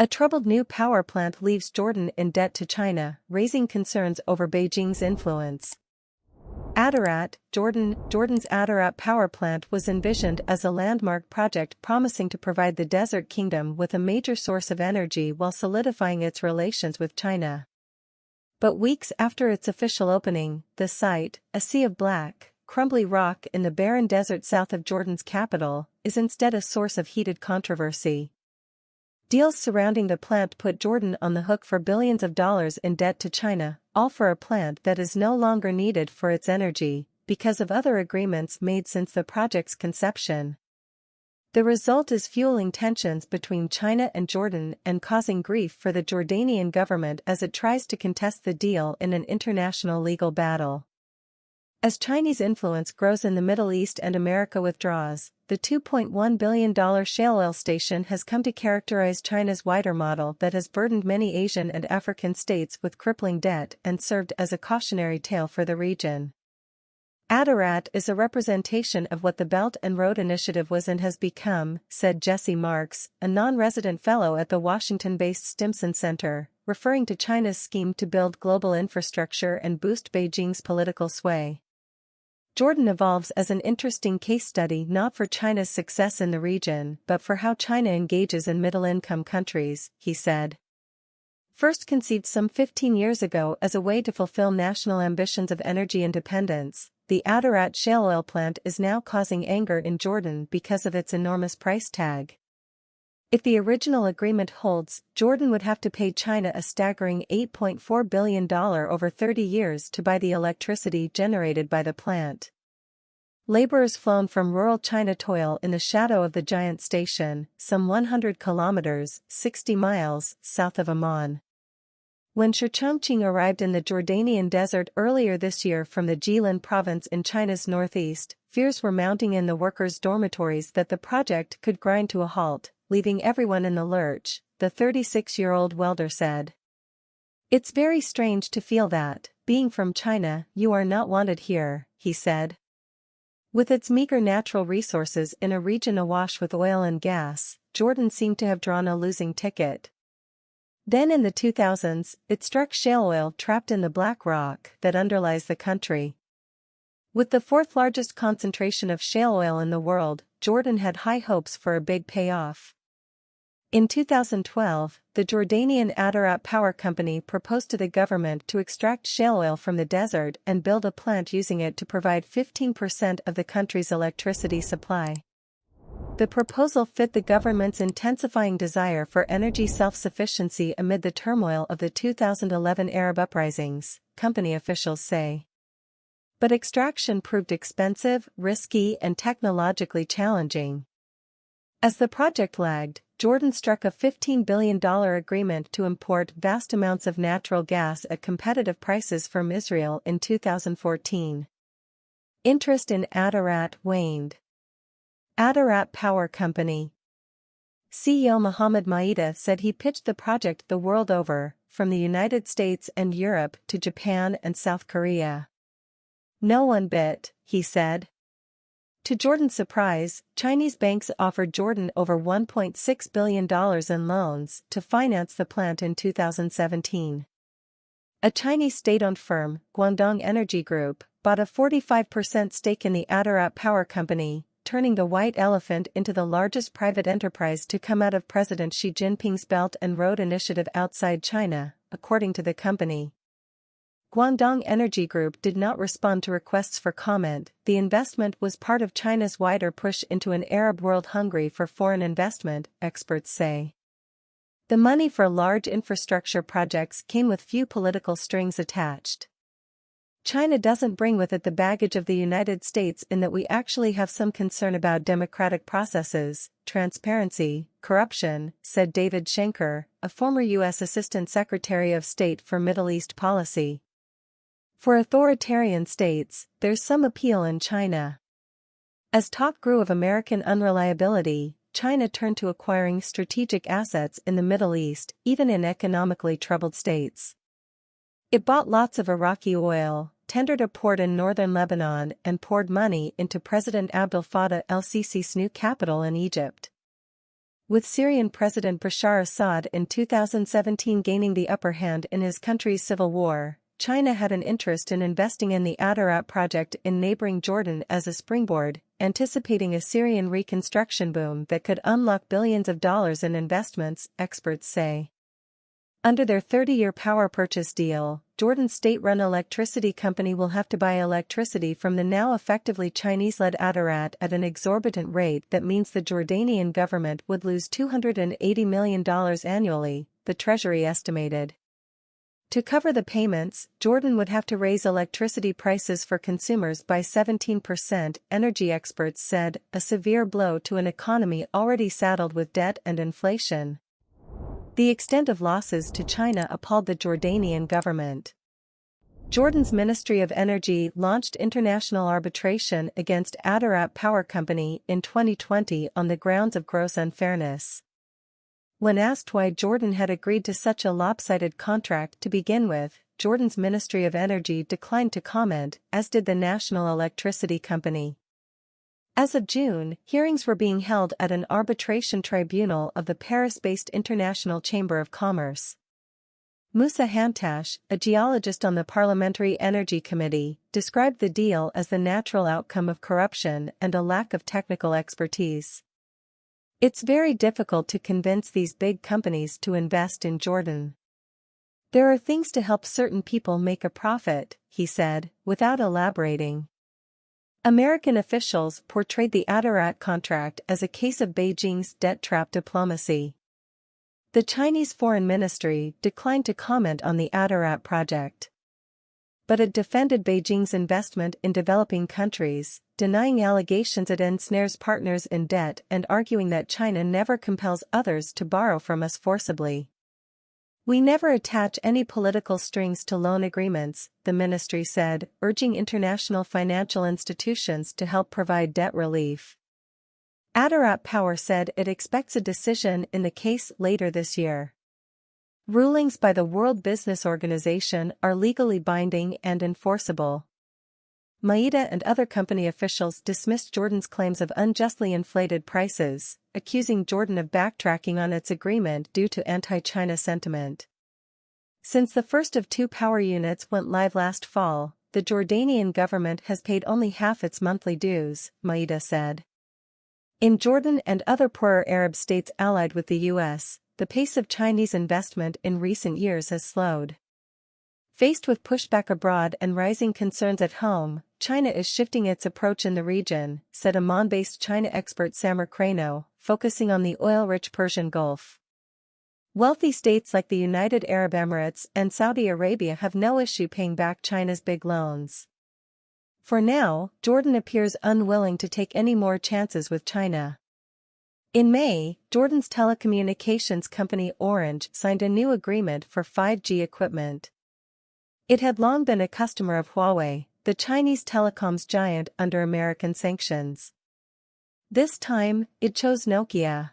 A troubled new power plant leaves Jordan in debt to China, raising concerns over Beijing's influence. Attarat, Jordan's Attarat power plant was envisioned as a landmark project promising to provide the desert kingdom with a major source of energy while solidifying its relations with China. But weeks after its official opening, the site, a sea of black, crumbly rock in the barren desert south of Jordan's capital, is instead a source of heated controversy. Deals surrounding the plant put Jordan on the hook for billions of dollars in debt to China, all for a plant that is no longer needed for its energy, because of other agreements made since the project's conception. The result is fueling tensions between China and Jordan and causing grief for the Jordanian government as it tries to contest the deal in an international legal battle. As Chinese influence grows in the Middle East and America withdraws, the $2.1 billion shale oil station has come to characterize China's wider model that has burdened many Asian and African states with crippling debt and served as a cautionary tale for the region. Attarat is a representation of what the Belt and Road Initiative was and has become, said Jesse Marks, a non-resident fellow at the Washington-based Stimson Center, referring to China's scheme to build global infrastructure and boost Beijing's political sway. Jordan evolves as an interesting case study not for China's success in the region but for how China engages in middle-income countries, he said. First conceived some 15 years ago as a way to fulfill national ambitions of energy independence, the Attarat shale oil plant is now causing anger in Jordan because of its enormous price tag. If the original agreement holds, Jordan would have to pay China a staggering $8.4 billion over 30 years to buy the electricity generated by the plant. Laborers flown from rural China toil in the shadow of the giant station, some 100 kilometers, 60 miles, south of Amman. When Chongqing arrived in the Jordanian desert earlier this year from the Jilin province in China's northeast, fears were mounting in the workers' dormitories that the project could grind to a halt, leaving everyone in the lurch, the 36-year-old welder said. It's very strange to feel that, being from China, you are not wanted here, he said. With its meager natural resources in a region awash with oil and gas, Jordan seemed to have drawn a losing ticket. Then in the 2000s, it struck shale oil trapped in the black rock that underlies the country. With the fourth largest concentration of shale oil in the world, Jordan had high hopes for a big payoff. In 2012, the Jordanian Attarat Power Company proposed to the government to extract shale oil from the desert and build a plant using it to provide 15% of the country's electricity supply. The proposal fit the government's intensifying desire for energy self-sufficiency amid the turmoil of the 2011 Arab uprisings, company officials say. But extraction proved expensive, risky, and technologically challenging. As the project lagged, Jordan struck a $15 billion agreement to import vast amounts of natural gas at competitive prices from Israel in 2014. Interest in Attarat waned. Attarat Power Company CEO Mohammed Maida said he pitched the project the world over, from the United States and Europe to Japan and South Korea. No one bit, he said. To Jordan's surprise, Chinese banks offered Jordan over $1.6 billion in loans to finance the plant in 2017. A Chinese state-owned firm, Guangdong Energy Group, bought a 45% stake in the Attarat Power Company, turning the white elephant into the largest private enterprise to come out of President Xi Jinping's Belt and Road Initiative outside China, according to the company. Guangdong Energy Group did not respond to requests for comment. The investment was part of China's wider push into an Arab world hungry for foreign investment, experts say. The money for large infrastructure projects came with few political strings attached. China doesn't bring with it the baggage of the United States in that we actually have some concern about democratic processes, transparency, corruption, said David Schenker, a former U.S. Assistant Secretary of State for Middle East Policy. For authoritarian states, there's some appeal in China. As talk grew of American unreliability, China turned to acquiring strategic assets in the Middle East, even in economically troubled states. It bought lots of Iraqi oil, tendered a port in northern Lebanon, and poured money into President Abdel Fattah el-Sisi's new capital in Egypt. With Syrian President Bashar Assad in 2017 gaining the upper hand in his country's civil war, China had an interest in investing in the Attarat project in neighboring Jordan as a springboard, anticipating a Syrian reconstruction boom that could unlock billions of dollars in investments, experts say. Under their 30-year power purchase deal, Jordan's state-run electricity company will have to buy electricity from the now effectively Chinese-led Attarat at an exorbitant rate that means the Jordanian government would lose $280 million annually, the Treasury estimated. To cover the payments, Jordan would have to raise electricity prices for consumers by 17%, energy experts said, a severe blow to an economy already saddled with debt and inflation. The extent of losses to China appalled the Jordanian government. Jordan's Ministry of Energy launched international arbitration against Attarat Power Company in 2020 on the grounds of gross unfairness. When asked why Jordan had agreed to such a lopsided contract to begin with, Jordan's Ministry of Energy declined to comment, as did the National Electricity Company. As of June, hearings were being held at an arbitration tribunal of the Paris-based International Chamber of Commerce. Musa Hantash, a geologist on the Parliamentary Energy Committee, described the deal as the natural outcome of corruption and a lack of technical expertise. It's very difficult to convince these big companies to invest in Jordan. There are things to help certain people make a profit, he said, without elaborating. American officials portrayed the Attarat contract as a case of Beijing's debt trap diplomacy. The Chinese Foreign Ministry declined to comment on the Attarat project. But it defended Beijing's investment in developing countries, denying allegations it ensnares partners in debt and arguing that China never compels others to borrow from us forcibly. We never attach any political strings to loan agreements, the ministry said, urging international financial institutions to help provide debt relief. Attarat Power said it expects a decision in the case later this year. Rulings by the World Business Organization are legally binding and enforceable. Maida and other company officials dismissed Jordan's claims of unjustly inflated prices, accusing Jordan of backtracking on its agreement due to anti-China sentiment. Since the first of two power units went live last fall, the Jordanian government has paid only half its monthly dues, Maida said. In Jordan and other poorer Arab states allied with the U.S., the pace of Chinese investment in recent years has slowed. Faced with pushback abroad and rising concerns at home, China is shifting its approach in the region, said Amman-based China expert Samar Krano, focusing on the oil-rich Persian Gulf. Wealthy states like the United Arab Emirates and Saudi Arabia have no issue paying back China's big loans. For now, Jordan appears unwilling to take any more chances with China. In May, Jordan's telecommunications company Orange signed a new agreement for 5G equipment. It had long been a customer of Huawei, the Chinese telecoms giant under American sanctions. This time, it chose Nokia.